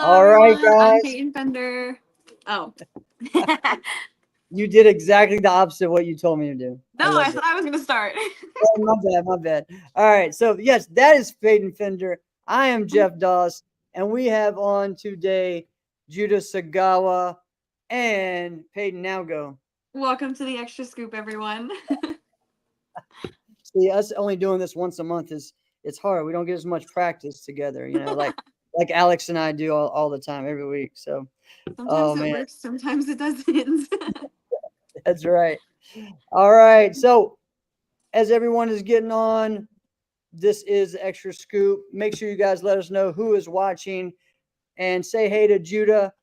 Hello, All right, everyone. I'm guys. Peyton Fender. Oh. You did exactly the opposite of what you told me to do. I No, I loved said it. I was going to start. Oh, my bad, my bad. All right, so yes, that is Peyton Fender. I am Jeff Doss, and we have on today Judah Sagawa and Peyton. Now go. Welcome to the Extra Scoop, everyone. See, us only doing this once a month is it's hard. We don't get as much practice together, like Alex and I do all the time every week. So, Sometimes oh it man, works, sometimes it doesn't. that's right. All right, so as everyone is getting on, this is Extra Scoop. Make sure you guys let us know who is watching and say hey to Judah.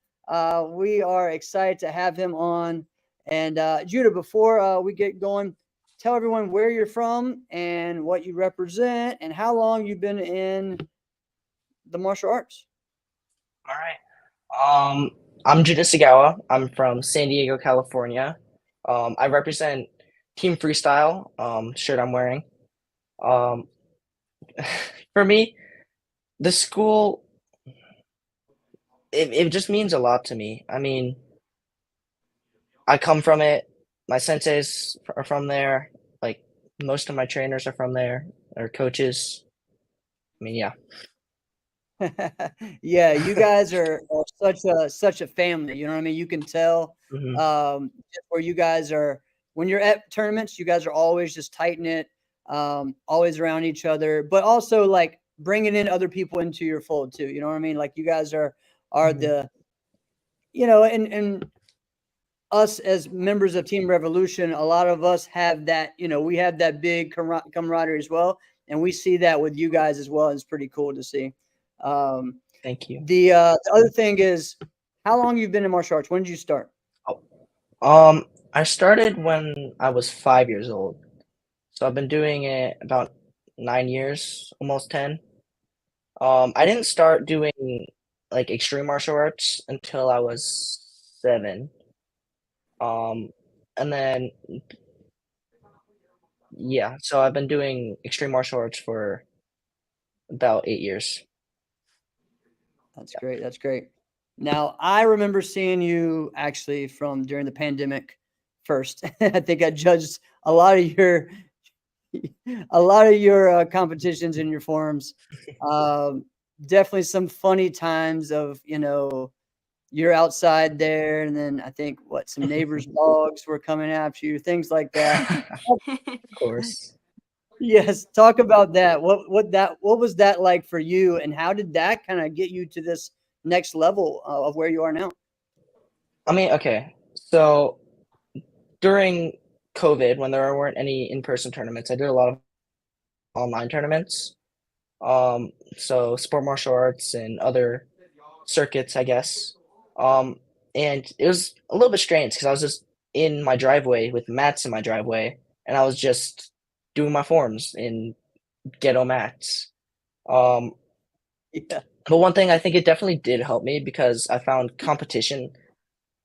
We are excited to have him on. And Judah, before we get going, tell everyone where you're from and what you represent and how long you've been in the martial arts. All right. I'm Judah Sagawa. I'm from San Diego, California. I represent Team Freestyle, shirt I'm wearing. Um, for me, the school, it just means a lot to me. I mean, I come from it. My senseis are from there. Like, most of my trainers are from there, or coaches. I mean, yeah. Yeah, you guys are such a family. You know what I mean? You can tell Mhm. just where you guys are when you're at tournaments. You guys are always just tight knit, always around each other, but also like bringing in other people into your fold too. You know what I mean? Like you guys are Mhm. the and us as members of Team Revolution, a lot of us have that. We have that big camaraderie as well, and we see that with you guys as well. It's pretty cool to see. Um, Thank you. the other thing is how long you've been in martial arts. When did you start? Oh, I started when I was 5 years old. So I've been doing it about 9 years, almost 10. I didn't start doing like extreme martial arts until I was 7. Um, and then yeah, so I've been doing extreme martial arts for about 8 years. That's great. That's great. Now I remember seeing you actually from during the pandemic first. I think I judged a lot of your competitions in your forums. Um, Definitely some funny times of you're outside there, and then I think some neighbors' dogs were coming after you, things like that. Of course. Yes, talk about that. What was that like for you, and how did that kind of get you to this next level of where you are now? I mean, okay. So during COVID, when there weren't any in-person tournaments, I did a lot of online tournaments. So sport martial arts and other circuits, I guess. Um, and it was a little bit strange because I was just in my driveway with mats in my driveway, and I was just doing my forms in ghetto mats. Um, Yeah, but one thing I think it definitely did help me because I found competition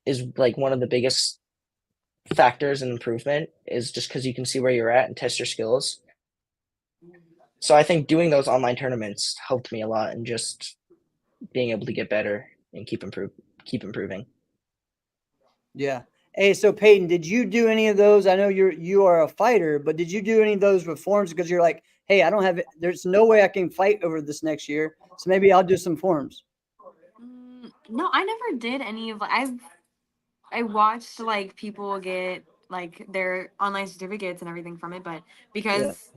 is like one of the biggest factors in improvement is just because you can see where you're at and test your skills. So I think doing those online tournaments helped me a lot and just being able to get better and keep improving. yeah. Hey, so Peyton, did you do any of those? I know you are a fighter, but did you do any of those reforms because you're like, hey, I don't have it. There's no way I can fight over this next year, so maybe I'll do some forms. No, I never did any of I watched like people get like their online certificates and everything from it, but Yeah, because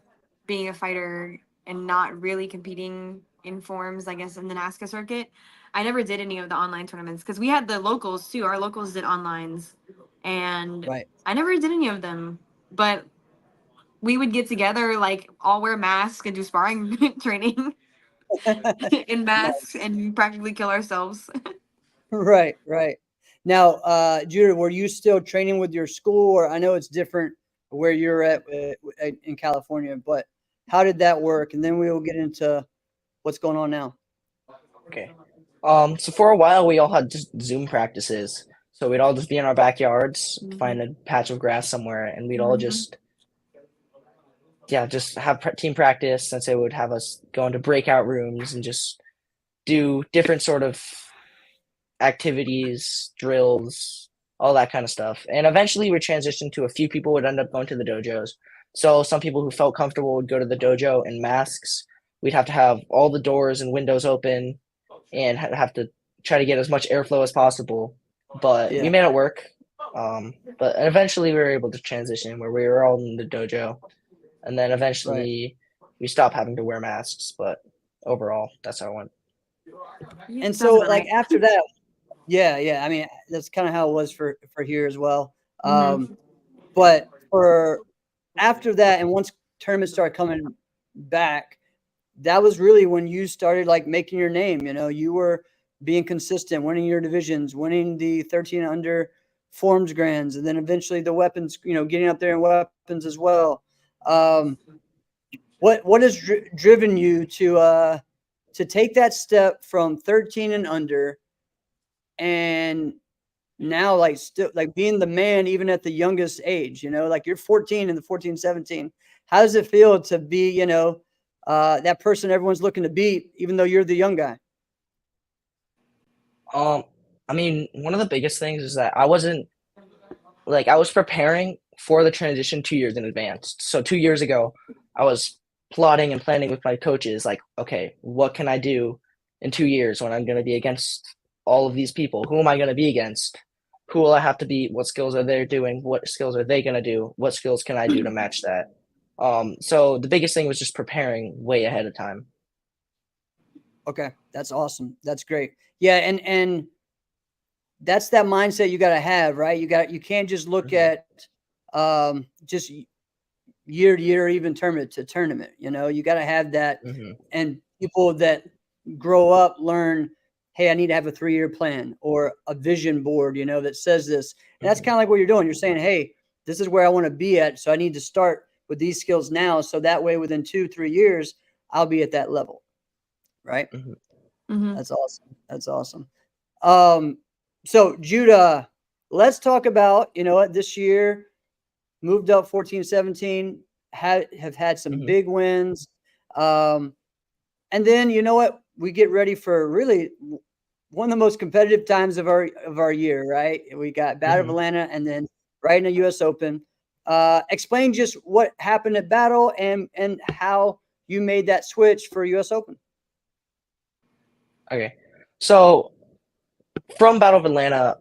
being a fighter and not really competing in forms, I guess in the NASCA circuit, I never did any of the online tournaments because we had the locals too. Our locals did onlines, and right. I never did any of them. But we would get together, like all wear masks and do sparring training in masks Nice. and practically kill ourselves. Right, right. Now, Judah, were you still training with your school, or I know it's different where you're at in California, but how did that work? And then we will get into what's going on now. Okay. So for a while we all had just Zoom practices. So we'd all just be in our backyards, Mhm. find a patch of grass somewhere, and we'd all Mhm. just yeah, just have team practice. Sensei would have us go into breakout rooms and just do different sort of activities, drills, all that kind of stuff. And eventually we transitioned to a few people would end up going to the dojos. So some people who felt comfortable would go to the dojo in masks. We'd have to have all the doors and windows open and have to try to get as much airflow as possible. But we Yeah. made it work. But eventually we were able to transition where we were all in the dojo. And then eventually we stopped having to wear masks. But overall, that's how it went. And Sounds so about like right. after that, yeah. I mean, that's kind of how it was for here as well. But for after that, and once tournaments started coming back, that was really when you started like making your name. You know, you were being consistent, winning your divisions, winning the 13 under forms grands, and then eventually the weapons. You know, getting up there in weapons as well. What has driven you to take that step from 13 and under, and now like still like being the man even at the youngest age, you know, like you're 14 in the 14-17. How does it feel to be, you know, that person everyone's looking to beat, even though you're the young guy? I mean, one of the biggest things is that I wasn't like I was preparing for the transition 2 years in advance. So 2 years ago, I was plotting and planning with my coaches, like, okay, what can I do in 2 years when I'm going to be against all of these people? Who am I going to be against? Who will I have to beat? What skills are they doing? What skills are they going to do? What skills can I do to match that? So the biggest thing was just preparing way ahead of time. Okay, that's awesome. That's great. Yeah, and that's that mindset you got to have, right? You can't just look at just year to year, even tournament to tournament. You know, you got to have that. And people that grow up learn, hey, I need to have a 3-year plan or a vision board, you know, that says this. And that's kind of like what you're doing. You're saying, hey, this is where I want to be at. So I need to start with these skills now. So that way within 2-3 years, I'll be at that level. Right. That's awesome. That's awesome. So Judah, let's talk about, you know what, this year moved up 14-17, have had some big wins. And then, you know what, we get ready for really one of the most competitive times of our year, right? We got Battle of Atlanta and then right in the US Open. Explain just what happened at Battle and how you made that switch for US Open. Okay. So from Battle of Atlanta,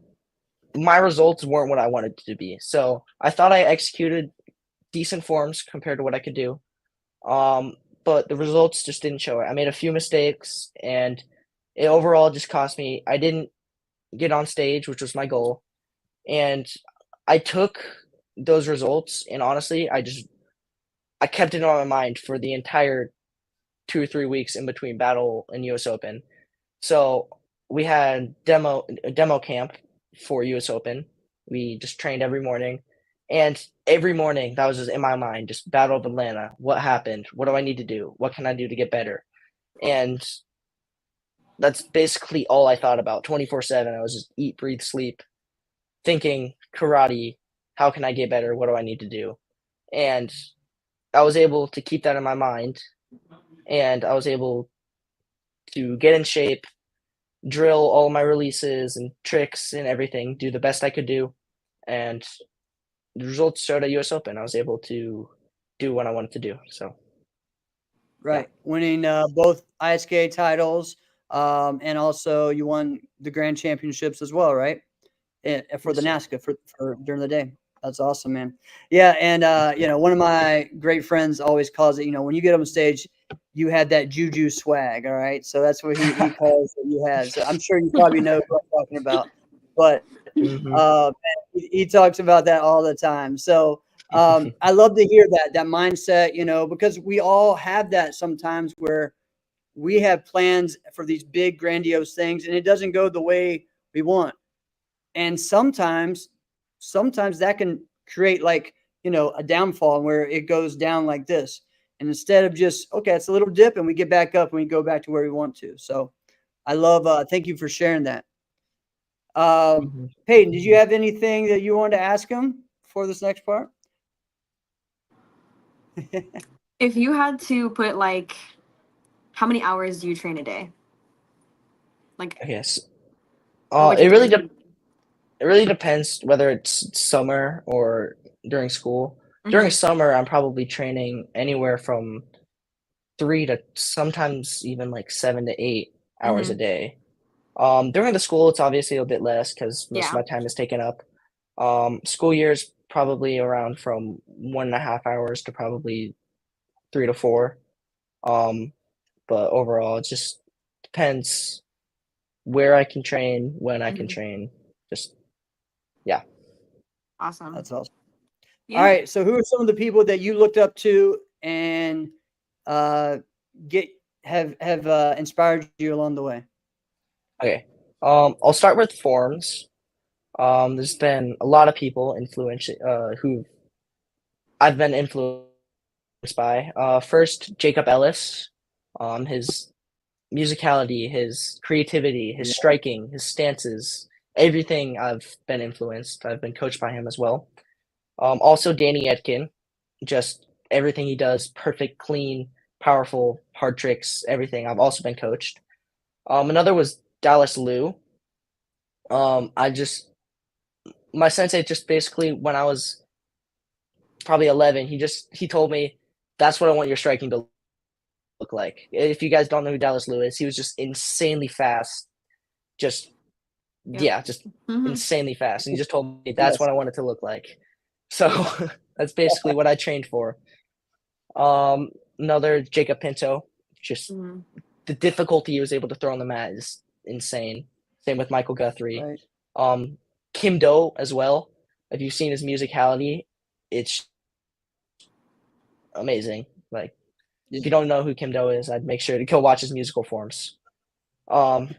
my results weren't what I wanted to be. So I thought I executed decent forms compared to what I could do. But the results just didn't show it. I made a few mistakes and it overall just cost me. I didn't get on stage, which was my goal. And I took those results and honestly, I kept it on my mind for the entire 2 or 3 weeks in between Battle and US Open. So we had a demo camp for US Open. We just trained every morning. And every morning that was just in my mind, just Battle of Atlanta. What happened? What do I need to do? What can I do to get better? And that's basically all I thought about 24/7. I was just eat, breathe, sleep, thinking karate. How can I get better? What do I need to do? And I was able to keep that in my mind. And I was able to get in shape, drill all my releases and tricks and everything, do the best I could do. And the results showed at US Open. I was able to do what I wanted to do. So right, winning both ISK titles, and also you won the Grand Championships as well, right? For the NASCA for during the day. That's awesome, man. Yeah, and you know, one of my great friends always calls it, you know, when you get on stage, you had that juju swag. All right, so that's what he calls what you had. So I'm sure you probably know what I'm talking about, but he talks about that all the time. So I love to hear that mindset, you know, because we all have that sometimes where we have plans for these big grandiose things and it doesn't go the way we want. And sometimes that can create like, you know, a downfall where it goes down like this. And instead of just, okay, it's a little dip and we get back up and we go back to where we want to. So I love, thank you for sharing that. Peyton, did you have anything that you wanted to ask him for this next part? If you had to put like, how many hours do you train a day? Like, yes. What would It you really do? it really depends whether it's summer or during school. During Mhm. summer, I'm probably training anywhere from 3 to sometimes even like 7 to 8 hours a Mhm. day. During the school, it's obviously a bit less because most of Yeah. my time is taken up. School year is probably around from 1.5 hours to probably 3 to 4. Um, but overall, it just depends where I can train, when I can Mhm. train. Just yeah. Awesome. That's awesome. All Yeah. right. So who are some of the people that you looked up to and uh, get have inspired you along the way? Okay. I'll start with forms. There's been a lot of people who I've been influenced by. First, Jacob Ellis. His musicality, his creativity, his Yeah. striking, his stances, everything I've been influenced. I've been coached by him as well. Also Danny Etkin, just everything he does, perfect, clean, powerful, hard tricks, everything. I've also been coached. Another was Dallas Liu. I just my sensei just basically when I was probably 11, he told me that's what I want your striking to look like. If you guys don't know who Dallas Liu is, he was just insanely fast, just Yep. yeah, just Mhm. insanely fast. And he just told me that's Yes. what I want it to look like. So that's basically what I trained for. Another Jacob Pinto, just Mhm. the difficulty he was able to throw on the mat is insane. Same with Michael Guthrie. Right. Um, Kim Do as well. If you've seen his musicality, it's amazing. Like Yeah. if you don't know who Kim Do is, I'd make sure to go watch his musical forms. Um,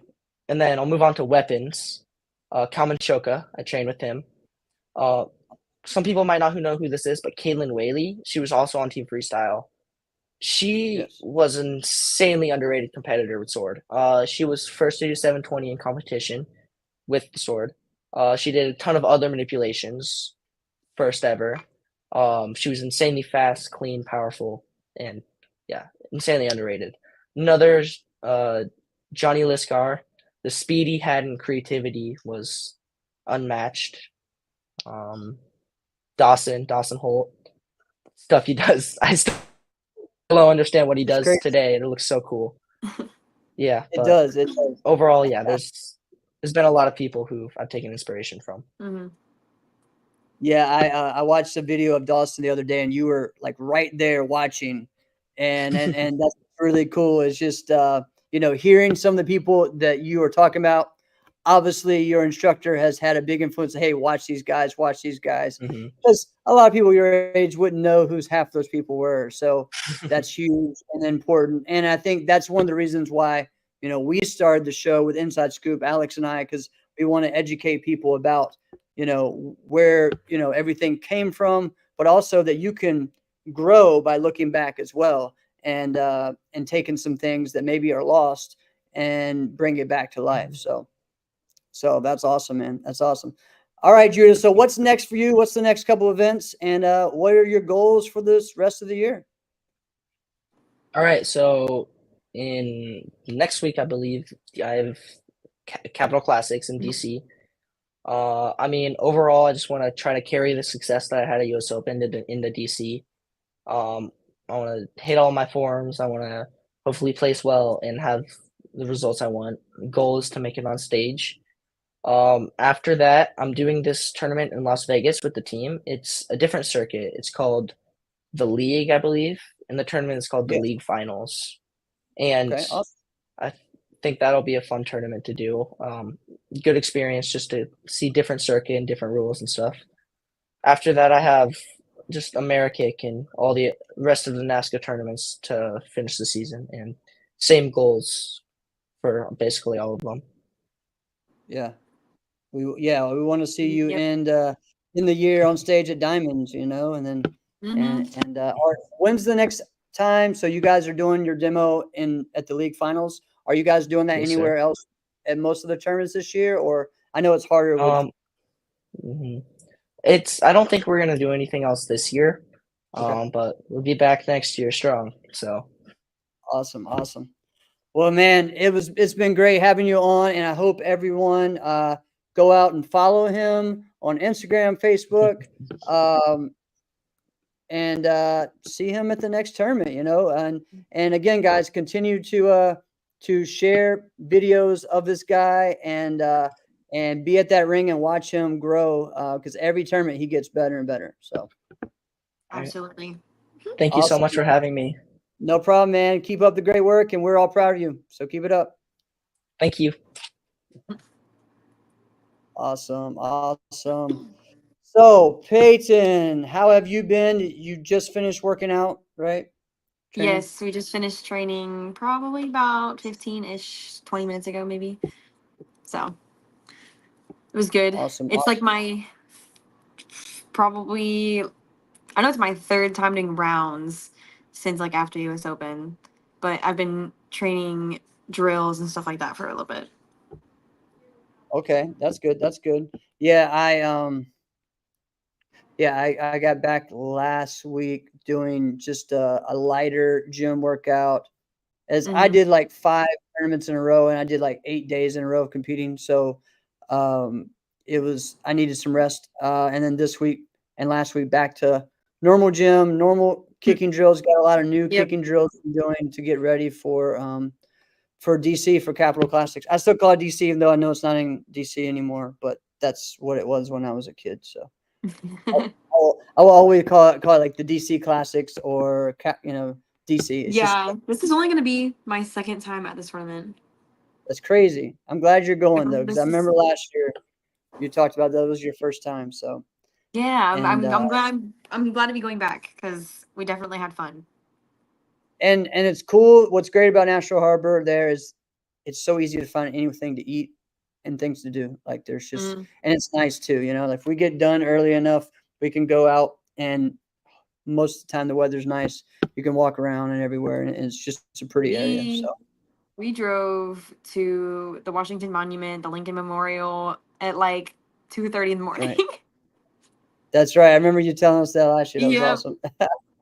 and then I'll move on to weapons. Kamen Shoka, I trained with him. Uh, some people might not know who this is, but Caitlin Whaley, she was also on Team Freestyle. She Yes. was an insanely underrated competitor with sword. She was first to do 720 in competition with the sword. She did a ton of other manipulations, first ever. She was insanely fast, clean, powerful, and yeah, insanely underrated. Another, Johnny Liscar. The speed he had and creativity was unmatched. Um, Dawson Holt, stuff he does. I still don't understand what he It's does great. today, and it looks so cool. Yeah, It but does. It does. overall, yeah, there's been a lot of people who I've taken inspiration from. Mhm. Yeah, I watched a video of Dawson the other day, and you were like right there watching, and that's really cool. It's just hearing some of the people that you were talking about. Obviously, your instructor has had a big influence. Hey, watch these guys, Mhm. because a lot of people your age wouldn't know who's half those people were. So that's huge and important. And I think that's one of the reasons why we started the show with Inside Scoop, Alex and I, because we want to educate people about where everything came from, but also that you can grow by looking back as well, and taking some things that maybe are lost and bring it back to life. So that's awesome, man. That's awesome. All right, Judah. So what's next for you? What's the next couple events, and what are your goals for this rest of the year? All right, so in next week, I believe I have Capital Classics in Mhm. DC. I mean, overall, I just want to try to carry the success that I had at US Open into DC. Um, I want to hit all my forms. I want to hopefully place well and have the results I want. Goal is to make it on stage. After that, I'm doing this tournament in Las Vegas with the team. It's a different circuit. It's called the League, I believe, and the tournament is called the Yes. League Finals. And Okay. Awesome. I think that'll be a fun tournament to do. Good experience just to see different circuit and different rules and stuff. After that, I have just Amerikick and all the rest of the NASCAR tournaments to finish the season, and same goals for basically all of them. Yeah. We want to see you Yep. in the year on stage at Diamonds, and then Mhm. when's the next time? So you guys are doing your demo in at the league finals. Are you guys doing that Yes, sir. anywhere else at most of the tournaments this year? Or I know it's harder with. Um, mhm. I don't think we're gonna do anything else this year. Okay, But we'll be back next year strong. So awesome, awesome. Well, man, it's been great having you on, and I hope everyone go out and follow him on Instagram, Facebook, and see him at the next tournament. And again, guys, continue to share videos of this guy and be at that ring and watch him grow because every tournament he gets better and better. So Absolutely. Thank you so Awesome, much for man. having me. No problem, man. Keep up the great work, and we're all proud of you. So keep it up. Thank you. Awesome. So, Peyton, how have you been? You just finished working out, right? Training? Yes, we just finished training probably about 15-ish, 20 minutes ago, maybe. So it was good. Awesome. It's like my probably, I know it's my third time doing rounds since like after US Open, but I've been training drills and stuff like that for a little bit. Okay, that's good. That's good. Yeah, I got back last week doing just a lighter gym workout. As I did like 5 tournaments in a row, and I did like 8 days in a row of competing. So I needed some rest. And then this week and last week back to normal gym, normal kicking drills. Got a lot of new kicking drills I'm doing to get ready for DC for Capital Classics. I still call it DC, even though I know it's not in DC anymore, but that's what it was when I was a kid. So I will always call it like the DC Classics or DC. It's just, this is only going to be my second time at this tournament. that's crazy. I'm glad you're going though, because I This is- remember last year you talked about that was your first time. So Yeah, I'm And, glad I'm glad to be going back because we definitely had fun. and it's cool. What's great about National Harbor there is it's so easy to find anything to eat and things to do. Like there's just and it's nice too, like if we get done early enough, we can go out, and most of the time the weather's nice. You can walk around and everywhere, and it's a pretty area. So We drove to the Washington Monument, the Lincoln Memorial at like 2:30 in the morning. Right. That's right. I remember you telling us that last year. That was awesome.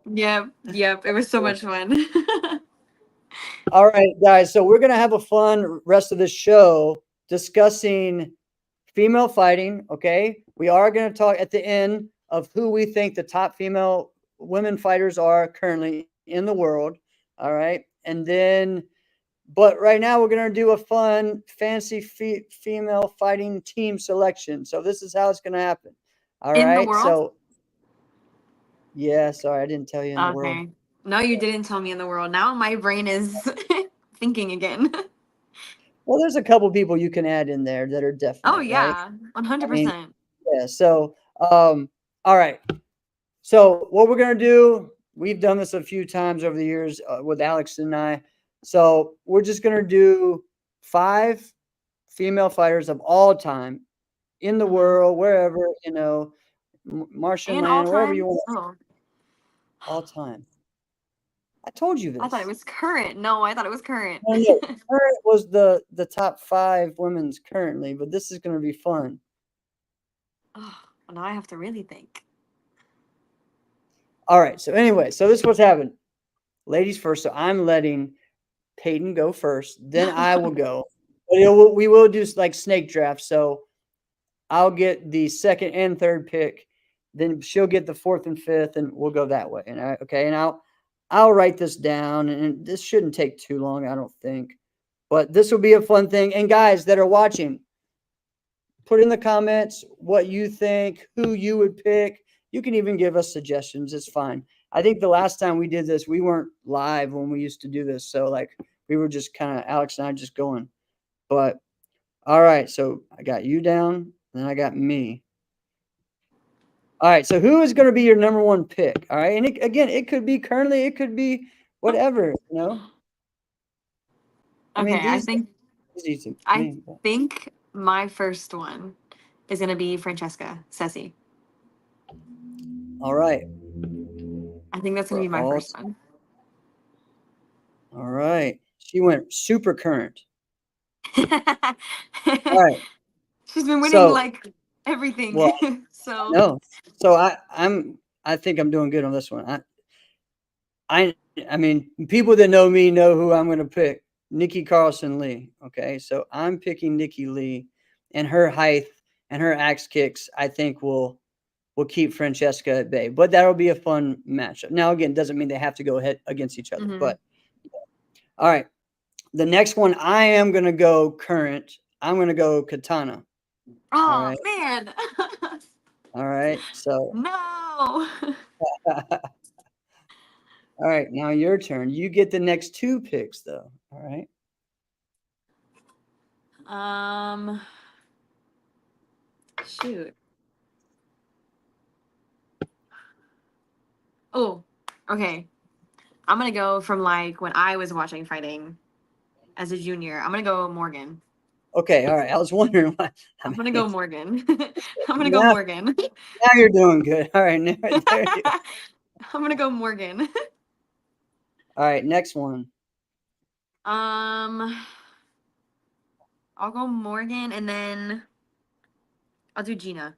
Yep. It was so much fun. All right, guys. So we're gonna have a fun rest of the show discussing female fighting. Okay, we are gonna talk at the end of who we think the top female women fighters are currently in the world. All right, and then, but right now we're gonna do a fun fancy female fighting team selection. So this is how it's gonna happen. All In the right. world? So yeah, sorry, I didn't tell you in the world. Okay. No, you didn't tell me in the world. Now my brain is thinking again. Well, there's a couple people you can add in there that are definite. Oh right? yeah, 100%. Yeah. So, all right. So what we're gonna do, we've done this a few times over the years with Alex and I. So we're just gonna do 5 female fighters of all time in the world, wherever Martian And all land, wherever time? you want. Oh, All time. I told you this. I thought it was current. No, I thought it was current. No, current was the top 5 women's currently, but this is gonna be fun. Oh, well, now I have to really think. All right. So anyway, so this is what's happened. Ladies first. So I'm letting Peyton go first. Then I will go. But we will do like snake draft. So I'll get the second and third pick. Then she'll get the 4th and 5th, and we'll go that way. And I'll write this down, and this shouldn't take too long, I don't think. But this will be a fun thing. And guys that are watching, put in the comments what you think, who you would pick. You can even give us suggestions. It's fine. I think the last time we did this, we weren't live when we used to do this. So like we were just kind of Alex and I just going. But all right. So I got you down, and then I got me. All right. So who is going to be your number 1 pick? All right. And it could be currently, it could be whatever, Okay, I think I think my first one is gonna be Francesca Sessi. All right. I think that's gonna be my first one. All right. She went super current. All right. She's been winning like everything. Well, so no. So I think I'm doing good on this one. I mean, people that know me know who I'm going to pick. Nikki Carlson Lee. Okay, so I'm picking Nikki Lee, and her height and her axe kicks, I think will keep Francesca at bay. But that'll be a fun matchup. Now, again, doesn't mean they have to go ahead against each other. Mhm. But all right, the next one I am gonna go current. I'm gonna go Katana. Oh right. man. All right, so No. all right, now your turn. You get the next 2 picks, though. All right. Shoot. Oh, okay. I'm gonna go from like when I was watching fighting as a junior. I'm gonna go Morgan. Okay, all right. I was wondering why. I'm gonna go Morgan. I'm gonna go Now, Morgan. now you're doing good. All right, there you go. I'm gonna go Morgan. All right, next one. I'll go Morgan and then I'll do Gina.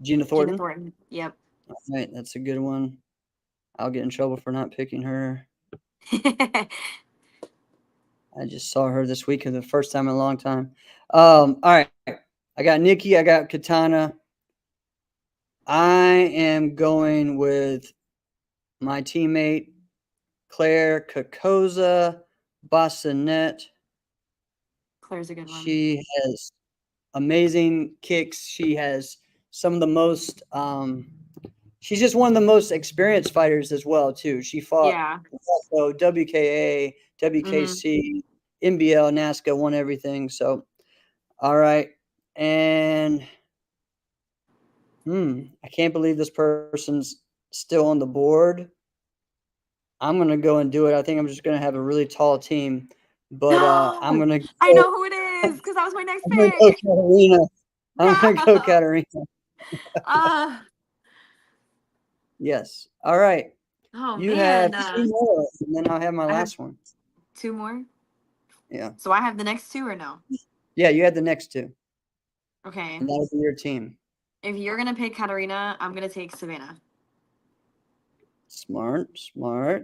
Gina Thornton. Gina Thornton. Yep. All right, that's a good one. I'll get in trouble for not picking her. I just saw her this week for the first time in a long time. All right, I got Nikki. I got Katana. I am going with my teammate Claire Kokoza Bassinet. Claire's a good one. She has amazing kicks. She has some of the most. She's just one of the most experienced fighters as well, too. She fought also WKA, WKC, NBL, NASCA, won everything. So, all right. And I can't believe this person's still on the board. I'm going to go and do it. I think I'm just going to have a really tall team. But I'm going to. I know who it is because that was my next I'm going to go pick. Katarina. I'm going to go Katarina. Yes. All right. Oh You man. have 2 more, and then I'll have my last one. 2 more? Yeah. So I have the next 2 or no? Yeah, you had the next 2. Okay. And that'll be your team. If you're gonna pick Katarina, I'm gonna take Savannah. Smart. Yeah,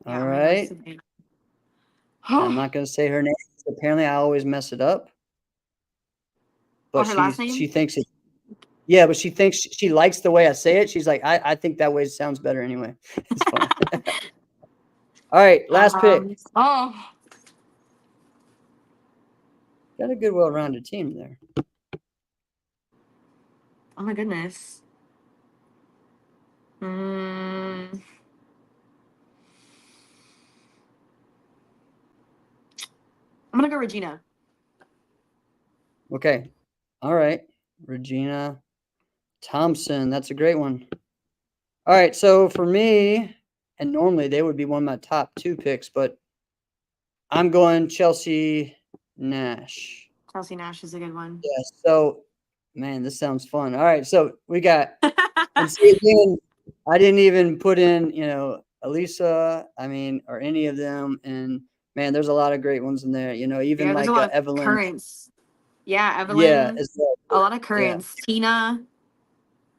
All right. I'm not going to say her name. Apparently, I always mess it up. But her last name? she thinks it. Yeah, but she thinks she likes the way I say it. She's like, I think that way sounds better anyway. It's fun. All right, last pick. Oh. Got a good, well-rounded team there. Oh my goodness. I'm gonna go Regina. Okay. All right. Regina Thompson. That's a great one. All right. So for me, and normally they would be one of my top 2 picks, but I'm going Chelsea Nash. Chelsea Nash is a good one. Yeah. So, man, this sounds fun. All right. So we got, and see, again, I didn't even put in, Elisa, or any of them. And man, there's a lot of great ones in there, even there's like a lot of Evelyn. currents. Yeah, Evelyn. Yeah. A lot of currents. Yeah. Tina.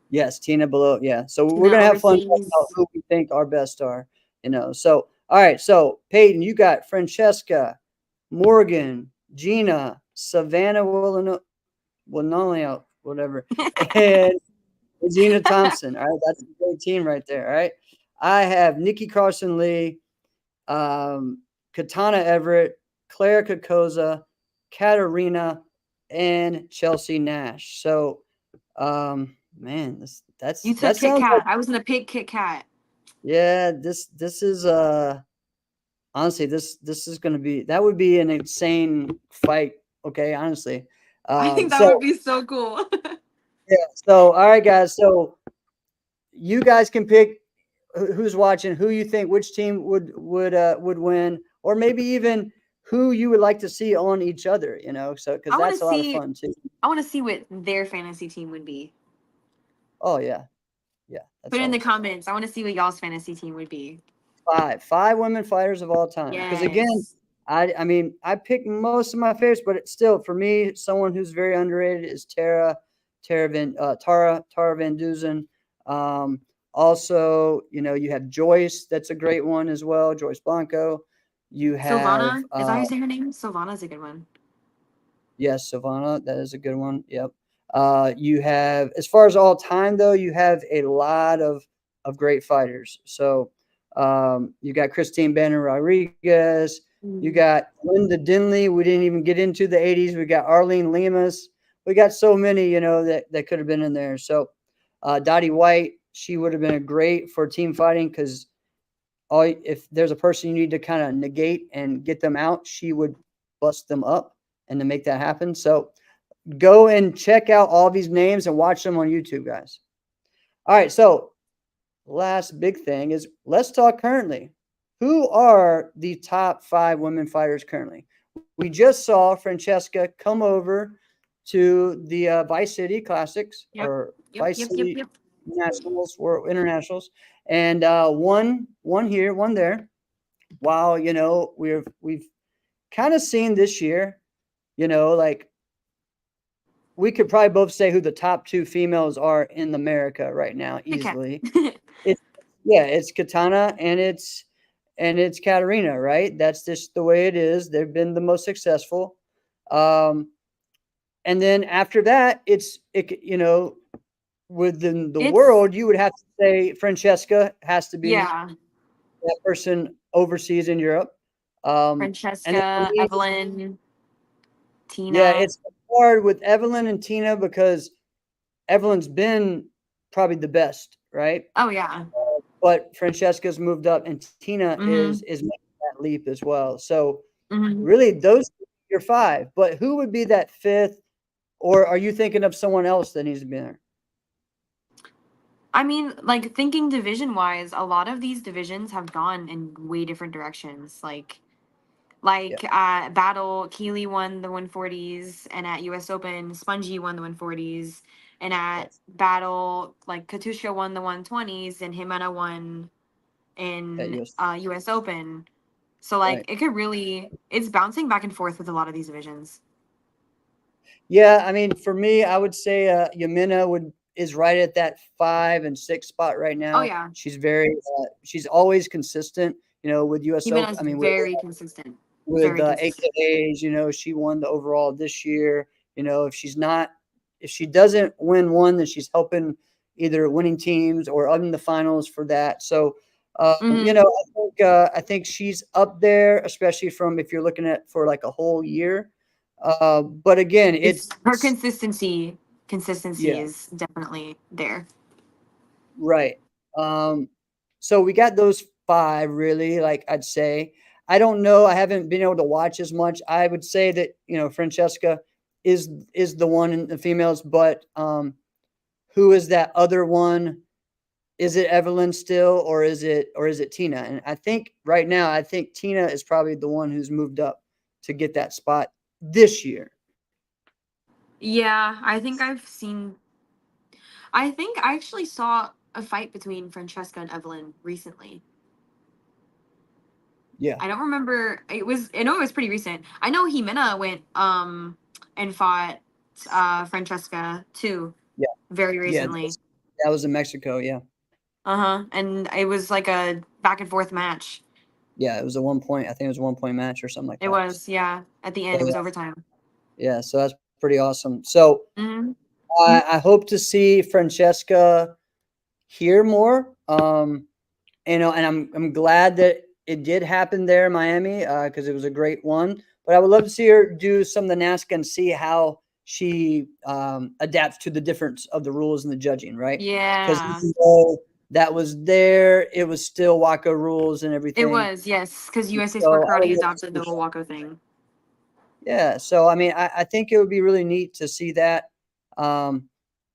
Yes, Tina below. Yeah. So we're going to have fun talking about who we think our best are, So, all right. So, Peyton, you got Francesca, Morgan, Gina, Savannah Wilnolio, whatever, and Regina Thompson. All right. That's a great team right there. All right. I have Nikki Carson Lee, Katana Everett, Claire Kokoza, Katarina, and Chelsea Nash. So, man, that's you took that Kit Kat. like, I was gonna pick Kit Kat. Yeah, this is honestly this is gonna be, that would be an insane fight. Okay, honestly, I think that would be so cool. Yeah. So all right, guys. So you guys can pick who's watching, who you think, which team would win, or maybe even who you would like to see on each other. So because that's a lot of fun too. I want to see what their fantasy team would be. Oh yeah. Put it in the comments. I want to see what y'all's fantasy team would be. 5 women fighters of all time. Because again, I pick most of my favorites, but it's still, for me, someone who's very underrated is Tara Van Duzen. Also, you have Joyce. That's a great one as well. Joyce Blanco. You have, Silvana, is that how you say her name? Silvana's a good one. yes, Savannah. That is a good one. Yep. You have, as far as all time though, you have a lot of great fighters. So you got Christine Banner Rodriguez. You got Linda Dinley. We didn't even get into the 80s. We got Arlene Lemus. We got so many, that could have been in there. So Dottie White, she would have been a great for team fighting because if there's a person you need to kind of negate and get them out, she would bust them up and to make that happen. So go and check out all these names and watch them on YouTube, guys. All right. So last big thing is let's talk currently. Who are the top 5 women fighters currently? We just saw Francesca come over to the Vice City Classics or Vice City Nationals or Internationals, and one here, one there. While we've kind of seen this year, like we could probably both say who the top 2 females are in America right now easily. It's Katana and it's Katarina, right? That's just the way it is. They've been the most successful. And then after that, within the world, you would have to say Francesca has to be that person overseas in Europe. Francesca, Evelyn, Tina. Yeah, it's hard with Evelyn and Tina because Evelyn's been probably the best, right? Oh yeah. But Francesca's moved up, and Tina is making that leap as well. So really, those are your 5. But who would be that 5th? Or are you thinking of someone else that needs to be there? I mean, like thinking division wise, a lot of these divisions have gone in way different directions. Battle, Keely won the 140s, and at US Open, Spongy won the 140s, and at Battle, like Katusha won the 120s, and Jimena won in US Open. So it could really, it's bouncing back and forth with a lot of these divisions. Yeah, I mean, for me, I would say Jimena is right at that 5 and 6 spot right now. Oh yeah, she's always consistent. With US Open. I mean, very consistent. With AKAs, she won the overall this year. If she doesn't win one, then she's helping either winning teams or in the finals for that. So, I think she's up there, especially if you're looking at for like a whole year. But again, it's her consistency is definitely there. Right. So we got those 5 really, like I'd say. I don't know. I haven't been able to watch as much. I would say that, Francesca is the one in the females, but who is that other one? Is it Evelyn still, or is it Tina? And I think right now, Tina is probably the one who's moved up to get that spot this year. Yeah, I think I actually saw a fight between Francesca and Evelyn recently. Yeah. I don't remember. I know it was pretty recent. I know Jimena went and fought Francesca too. Yeah. Very recently. Yeah, that was in Mexico, yeah. And it was like a back and forth match. Yeah, it was a 1 point. I think it was a 1 point match or something like that. It was, yeah. At the end, it was overtime. Yeah, so that's pretty awesome. So I hope to see Francesca here more. And I'm glad that it did happen there in Miami because it was a great one. But I would love to see her do some of the NASCA and see how she adapts to the difference of the rules and the judging, right? Yeah. Because that was there, it was still WACO rules and everything. It was, yes, because USA Sport Karate adopted the whole WACO thing. Yeah, so I mean, I think it would be really neat to see that.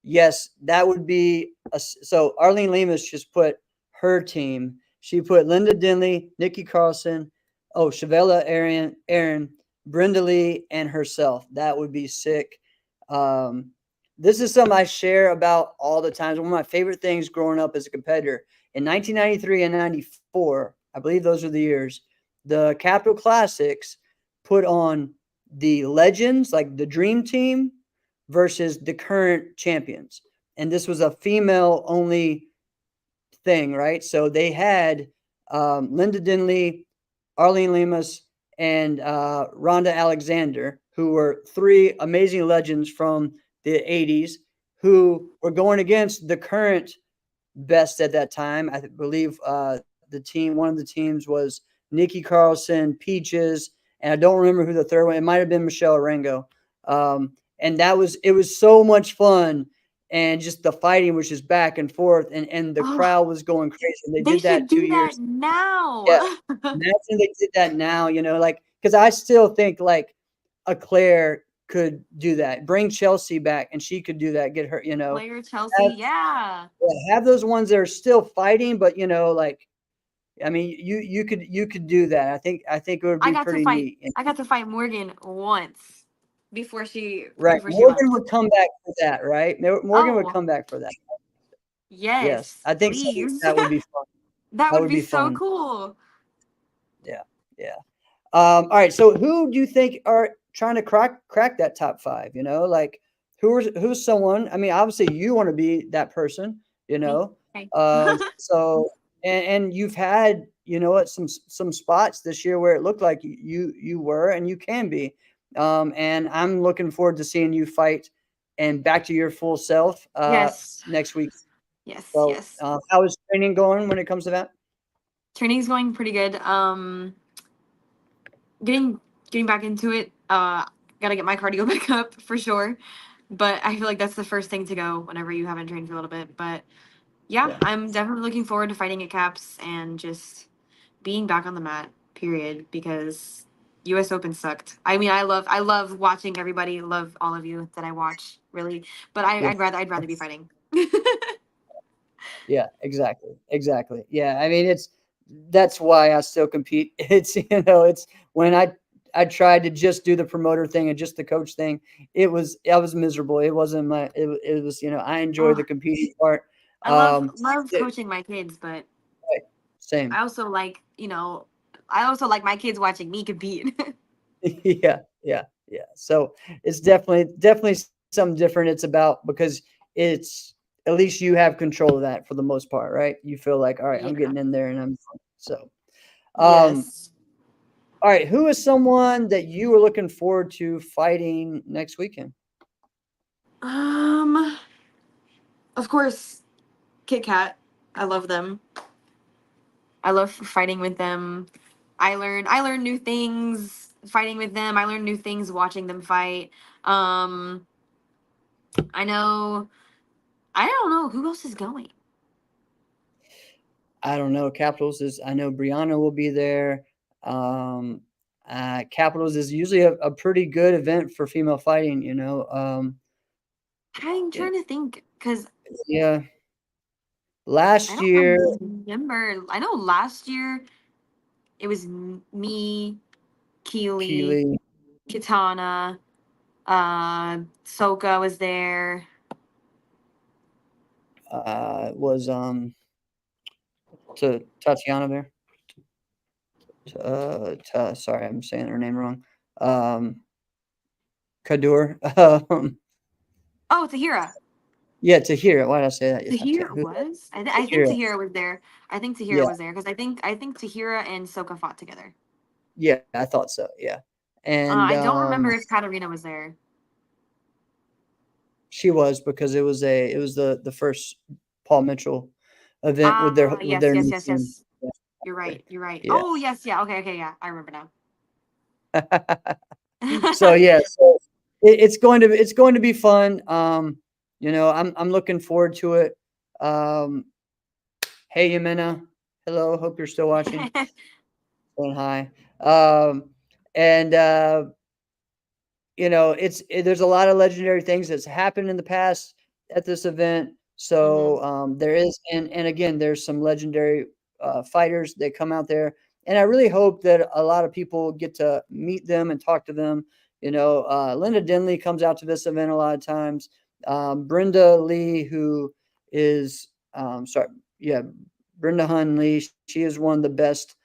Yes, that would be so. Arlene Lemus just put her team. She put Linda Dinley, Nikki Carlson, Shavella Aaron, Brenda Lee, and herself. That would be sick. This is something I share about all the times. One of my favorite things growing up as a competitor. In 1993 and 94, I believe those are the years, the Capital Classics put on the legends, like the Dream Team, versus the current champions. And this was a female-only thing, right? So they had Linda Dinley, Arlene Lemus, and Rhonda Alexander, who were three amazing legends from the 80s, who were going against the current best at that time. I believe one of the teams was Nikki Carlson, Peaches, and I don't remember who the third one. It might have been Michelle Arango. And it was so much fun, and just the fighting was just back and forth, and the Oh, crowd was going crazy. And they they did that should 2 do years. that now. Yeah, imagine they did that now. Like, because I still think like a Claire could do that. Bring Chelsea back, and she could do that. Get her, Player Chelsea, yeah. have those ones that are still fighting, but like, I mean, you could do that. I think it would be pretty neat. I got to fight Morgan once Right, before she left. Morgan would come back for that, right? Morgan would Oh, come back for that. Yes, yes, I think something like please. that would be fun. That That would would be be so fun. cool. Yeah, yeah. All right. So who do you think are trying to crack that top 5? Like who's someone? I mean, obviously you want to be that person. Me. Okay. So and you've had at some spots this year where it looked like you were and you can be. And I'm looking forward to seeing you fight and back to your full self Yes. next week. Yes. So Yes. how is training going when it comes to that? Training's going pretty good. Getting back into it. Gotta get my cardio back up for sure. But I feel like that's the first thing to go whenever you haven't trained for a little bit. But yeah, Yeah. I'm definitely looking forward to fighting at Caps and just being back on the mat, period, because US Open sucked. I mean, I love watching everybody, love all of you that I watch, really. But Yeah. I'd rather be fighting. Yeah, exactly. Yeah, I mean, that's why I still compete. It's when I tried to just do the promoter thing and just the coach thing. I was miserable. It wasn't it was I enjoy Oh, the competing part. I love Yeah, coaching my kids, but right, same. I also like, I also like my kids watching me compete. Yeah. So it's definitely something different. It's about because it's at least you have control of that for the most part, right? You feel like, all right, I'm Yeah. getting in there and I'm so. Yes. All right, who is someone that you are looking forward to fighting next weekend? Of course, Kit Kat. I love them. I love fighting with them. I learn new things fighting with them. I learn new things watching them fight. Um, I know. I don't know who else is going. I don't know. I know Brianna will be there. Capitals is usually a pretty good event for female fighting. I'm Yeah, trying to think because yeah. I Last don't year, remember. I know last year it was me, Keely, Keely, Katana, Soka was there. was to Tatiana there. Sorry, I'm saying her name wrong. Kadur. Oh, Tahira. Yeah, Tahira. Why did I say that? Tahira Who's was. I think Tahira? Tahira was there. I think Tahira Yeah, was there because I think Tahira and Soka fought together. yeah, I thought so. Yeah, and I don't remember if Katarina was there. she was because it was the first Paul Mitchell event with Yes, their yes, new yes, team. yes. You're right. You're right. Yeah. Oh, yes, yeah. Okay, okay, yeah. I remember now. So yeah, so it's going to be fun. I'm looking forward to it. Um, hey Yamina, hello. Hope you're still watching. Saying hi. And there's a lot of legendary things that's happened in the past at this event. Hmm. So there is, and again, there's some legendary fighters that come out there, and I really hope that a lot of people get to meet them and talk to them. Linda Dinley comes out to this event a lot of times. Brenda Lee, who is Brenda Hun Lee, she is one of the best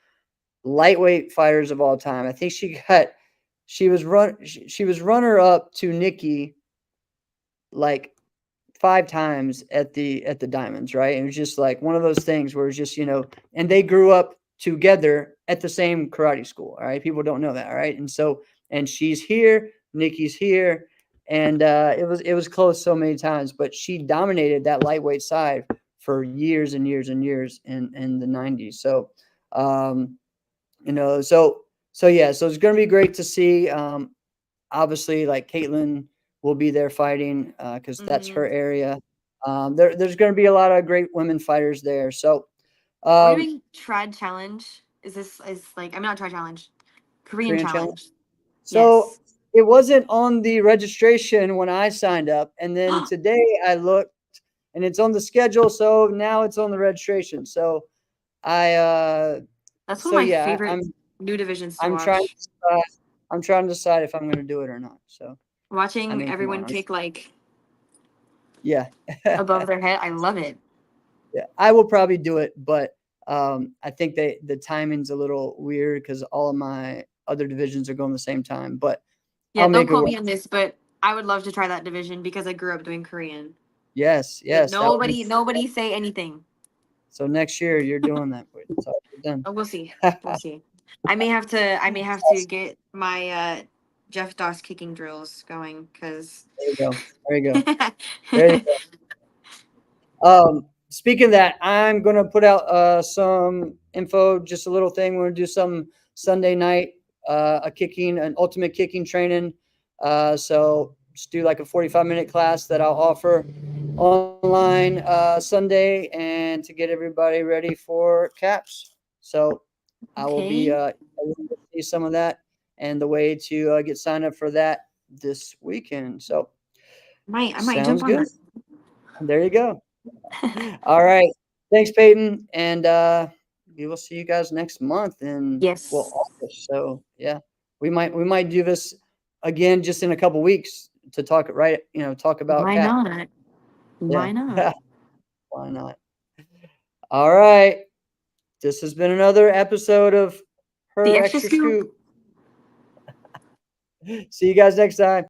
lightweight fighters of all time. I think she was runner up to Nikki like 5 times at the Diamonds, right? It was just like one of those things where it's just, and they grew up together at the same karate school. All right. People don't know that. All right. And so, and she's here, Nikki's here. And it was close so many times, but she dominated that lightweight side for years and years and years in the 90s. So, so yeah, so it's going to be great to see. Obviously, like Caitlin will be there fighting because that's her area. There's going to be a lot of great women fighters there. So, Are we doing Trad Challenge? I'm not Trad Challenge, Korean Challenge. So Yes. it wasn't on the registration when I signed up, and then today I looked, and it's on the schedule. So now it's on the registration. So That's one of my yeah, favorite new divisions to watch. I'm trying to decide if I'm going to do it or not. So watching everyone kick yeah above their head, I love it. Yeah, I will probably do it, but I think the timing's a little weird because all of my other divisions are going the same time. But yeah, don't quote me on this, but I would love to try that division because I grew up doing Korean. Yes. But nobody say anything. So next year you're doing that. It's all done. Oh, we'll see. We'll see. I may have to get my Jeff Doss kicking drills going because there you go. Speaking of that, I'm gonna put out some info, just a little thing. We're gonna do some Sunday night, an ultimate kicking training. So just do like a 45-minute class that I'll offer online Sunday, and to get everybody ready for CAPS. So I will be see some of that and the way to get signed up for that this weekend. So I might jump on good. There you go. All right. Thanks, Peyton. And we will see you guys next month in August. So yeah, we might do this again just in a couple weeks to talk about why CAP. not? Why not? Why not? All right. This has been another episode of Her The Extra Extra Scoop. See you guys next time.